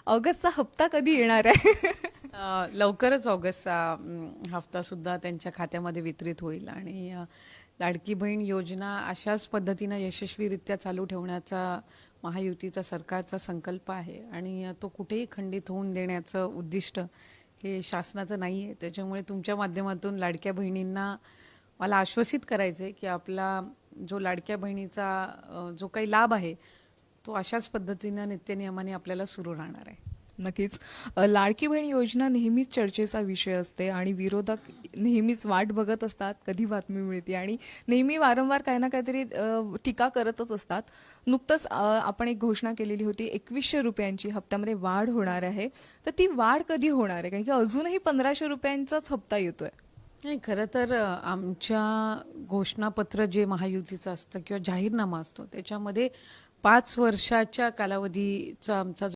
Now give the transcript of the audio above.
ऑगस्टचा हप्ता कधी येणार आहे? लवकरच ऑगस्टचा हफ्ता सुद्धा त्यांच्या खात्यामध्ये वितरित होईल आणि लाडकी बहीण योजना अशाच पद्धतीनं यशस्वीरित्या चालू ठेवण्याचा महायुतीचा सरकारचा संकल्प आहे आणि तो कुठेही खंडित होऊन देण्याचं उद्दिष्ट हे शासनाचं नाही आहे. त्याच्यामुळे तुमच्या माध्यमातून लाडक्या बहिणींना मला आश्वसित करायचं आहे की आपला जो लाडक्या बहिणीचा जो काही लाभ आहे तो अशाच पद्धतीनं नित्यनियमाने आपल्याला सुरू राहणार आहे. नक्कीच. लाडकी बहीण योजना नेहमीच चर्चेचा विषय असते आणि विरोधक नेहमीच वाट बघत असतात कधी बातमी मिळते आणि नेहमी वारंवार काही ना काहीतरी टीका करतच असतात. नुकतंच आपण एक घोषणा केलेली होती 2100 रुपयांची हप्त्यामध्ये वाढ होणार आहे. तर ती वाढ कधी होणार आहे? कारण की अजूनही 1500 रुपयांचाच हप्ता येतोय. नाही, खरं तर आमच्या घोषणापत्र जे महायुतीचं असतं किंवा जाहीरनामा असतो त्याच्यामध्ये 5 वर्षाच्या कालावधीचा आमचा